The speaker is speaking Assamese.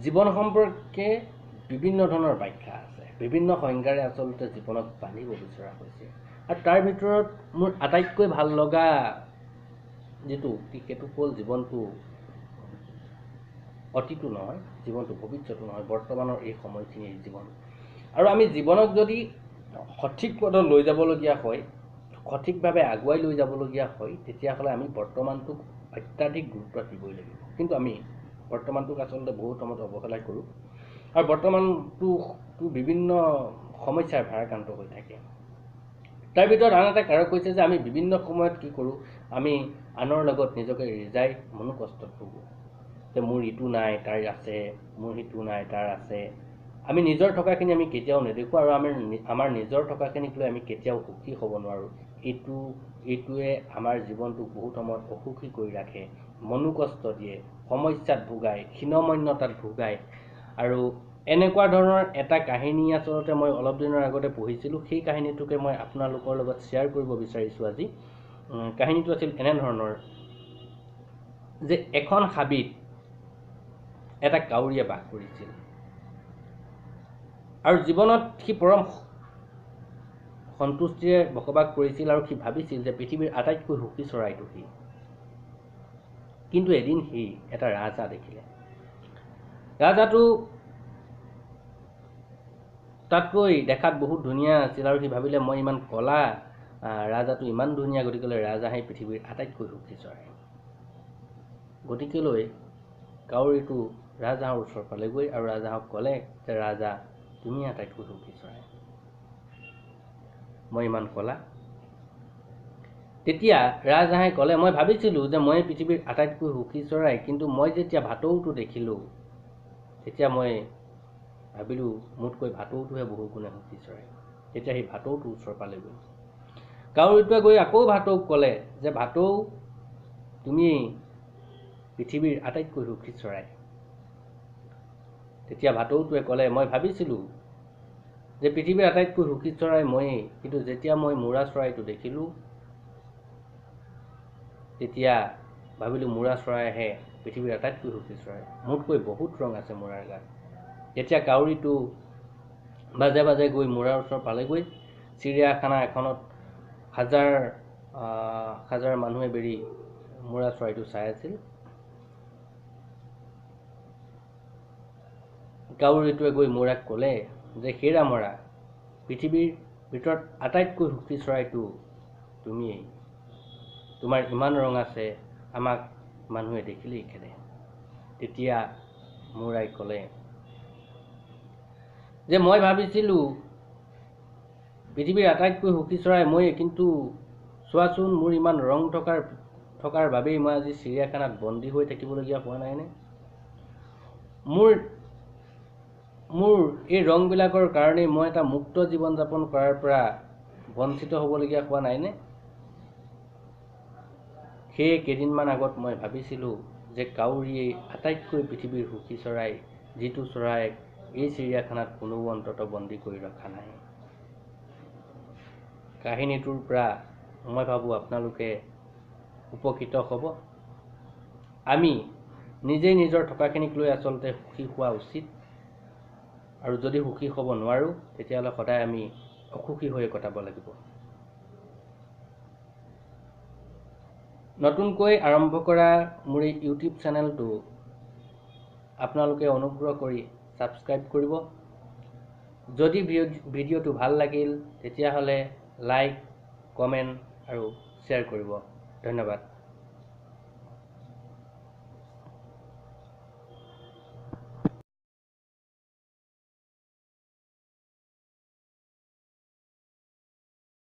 জীৱন সম্পৰ্কে বিভিন্ন ধৰণৰ ব্যাখ্যা আছে, বিভিন্ন সংজ্ঞাৰে আচলতে জীৱনক বান্ধিব বিচৰা হৈছে। আৰু তাৰ ভিতৰত মোৰ আটাইতকৈ ভাল লগা যিটো উক্তি সেইটো হ'ল জীৱনটো অতীতো নহয়, জীৱনটো ভৱিষ্যতো নহয়, বৰ্তমানৰ এই সময়খিনিৰ জীৱন। আৰু আমি জীৱনক যদি সঠিক পথত লৈ যাবলগীয়া হয়, সঠিকভাৱে আগুৱাই লৈ যাবলগীয়া হয়, তেতিয়াহ'লে আমি বৰ্তমানটোক অত্যাধিক গুৰুত্ব দিবই লাগিব। কিন্তু আমি বৰ্তমানটোক আচলতে বহুত সময়ত অৱহেলা কৰোঁ আৰু বৰ্তমানটো বিভিন্ন সমস্যাৰ ভাৰাক্ৰান্ত হৈ থাকে। তাৰ ভিতৰত আন এটা কাৰক হৈছে যে আমি বিভিন্ন সময়ত কি কৰোঁ, আমি আনৰ লগত নিজকে ৰিজাই মনোকষ্টত ভোগোঁ যে মোৰ ইটো নাই তাৰ আছে, মোৰ সিটো নাই তাৰ আছে। আমি নিজৰ থকাখিনি আমি কেতিয়াও নেদেখোঁ আৰু আমাৰ নিজৰ থকাখিনিক লৈ আমি কেতিয়াও সুখী হ'ব নোৱাৰোঁ। এইটোৱে আমাৰ জীৱনটোক বহুত সময়ত অসুখী কৰি ৰাখে, মনোকষ্ট দিয়ে, সমস্যাত ভোগায়, হীনমন্যতাত ভোগায়। আৰু এনেকুৱা ধৰণৰ এটা কাহিনী আচলতে মই অলপ দিনৰ আগতে পঢ়িছিলোঁ। সেই কাহিনীটোকে মই আপোনালোকৰ লগত শ্বেয়াৰ কৰিব বিচাৰিছোঁ আজি। কাহিনীটো আছিল এনেধৰণৰ যে এখন হাবিত এটা কাউৰীয়ে বাস কৰিছিল আৰু জীৱনত সি পৰম সন্তুষ্টিৰে বসবাস কৰিছিল আৰু সি ভাবিছিল যে পৃথিৱীৰ আটাইতকৈ সুখী চৰাইটো সি। কিন্তু এদিন সি এটা ৰাজহাঁহ দেখিলে। ৰাজহাঁহটো তাতকৈ দেখাত বহুত ধুনীয়া আছিল আৰু সি ভাবিলে মই ইমান ক'লা, ৰাজহাঁহটো ইমান ধুনীয়া, গতিকেলৈ ৰাজহাঁহেই পৃথিৱীৰ আটাইতকৈ সুখী চৰাই। গতিকেলৈ কাউৰীটো ৰাজহাঁহৰ ওচৰ পালেগৈ আৰু ৰাজহাঁহক ক'লে যে ৰাজহাঁহ, তুমি আটাইতকৈ সুখী চৰাই, মই ইমান ক'লা। তেতিয়া ৰাজহাঁহে ক'লে মই ভাবিছিলোঁ যে মই পৃথিৱীৰ আটাইতকৈ সুখী চৰাই, কিন্তু মই যেতিয়া ভাটৌটো দেখিলোঁ তেতিয়া মই ভাবিলোঁ মোতকৈ ভাটৌটোহে বহু গুণে সুখী চৰাই। তেতিয়া সেই ভাটৌটোৰ ওচৰ পালেগৈ। কাউৰীটোৱে গৈ আকৌ ভাটৌক ক'লে যে ভাটৌ, তুমি পৃথিৱীৰ আটাইতকৈ সুখী চৰাই। তেতিয়া ভাটৌটোৱে ক'লে মই ভাবিছিলোঁ যে পৃথিৱীৰ আটাইতকৈ সুখী চৰাই ময়েই, কিন্তু যেতিয়া মই মূৰা চৰাইটো দেখিলোঁ তেতিয়া ভাবিলোঁ মূৰা চৰাইহে পৃথিৱীৰ আটাইতকৈ সুখী চৰাই, মোতকৈ বহুত ৰং আছে মূৰাৰ গাত। তেতিয়া কাউৰীটো বাজে বাজে গৈ মূৰাৰ ওচৰ পালেগৈ। চিৰিয়াখানা এখনত হাজাৰ মানুহে বেৰি মূৰা চৰাইটো চাই আছিল। কাউৰীটোৱে গৈ মূৰাক ক'লে যে হেৰা মৰা, পৃথিৱীৰ ভিতৰত আটাইতকৈ সুখী চৰাইটো তুমিয়েই, তোমাৰ ইমান ৰং আছে, আমাক মানুহে দেখিলেই খেদে। তেতিয়া মূৰাই ক'লে যে মই ভাবিছিলোঁ পৃথিৱীৰ আটাইতকৈ সুখী চৰাই ময়েই, কিন্তু চোৱাচোন মোৰ ইমান ৰং থকাৰ বাবেই মই আজি চিৰিয়াখানাত বন্দী হৈ থাকিবলগীয়া হোৱা নাইনে? মোৰ এই ৰংবিলাকৰ কাৰণেই মই এটা মুক্ত জীৱন যাপন কৰাৰ পৰা বঞ্চিত হ'বলগীয়া হোৱা নাইনে? সেয়ে কেইদিনমান আগত মই ভাবিছিলোঁ যে কাউৰীয়েই আটাইতকৈ পৃথিৱীৰ সুখী চৰাই, যিটো চৰাইক এই চিৰিয়াখানাত কোনেও অন্ততঃ বন্দী কৰি ৰখা নাই। কাহিনীটোৰ পৰা মই ভাবোঁ আপোনালোকে উপকৃত হ'ব। আমি নিজেই নিজৰ থকাখিনিক লৈ আচলতে সুখী হোৱা উচিত, আৰু যদি সুখী হ'ব নোৱাৰোঁ তেতিয়াহ'লে সদায় আমি অসুখী হৈ কটাব লাগিব। নতুনকৈ আৰম্ভ কৰা মোৰ এই ইউটিউব চেনেলটো আপোনালোকে অনুগ্ৰহ কৰি ছাবস্ক্ৰাইব কৰিব। যদি ভিডিঅ'টো ভাল লাগিল তেতিয়াহ'লে লাইক, কমেণ্ট আৰু শ্বেয়াৰ কৰিব। ধন্যবাদ।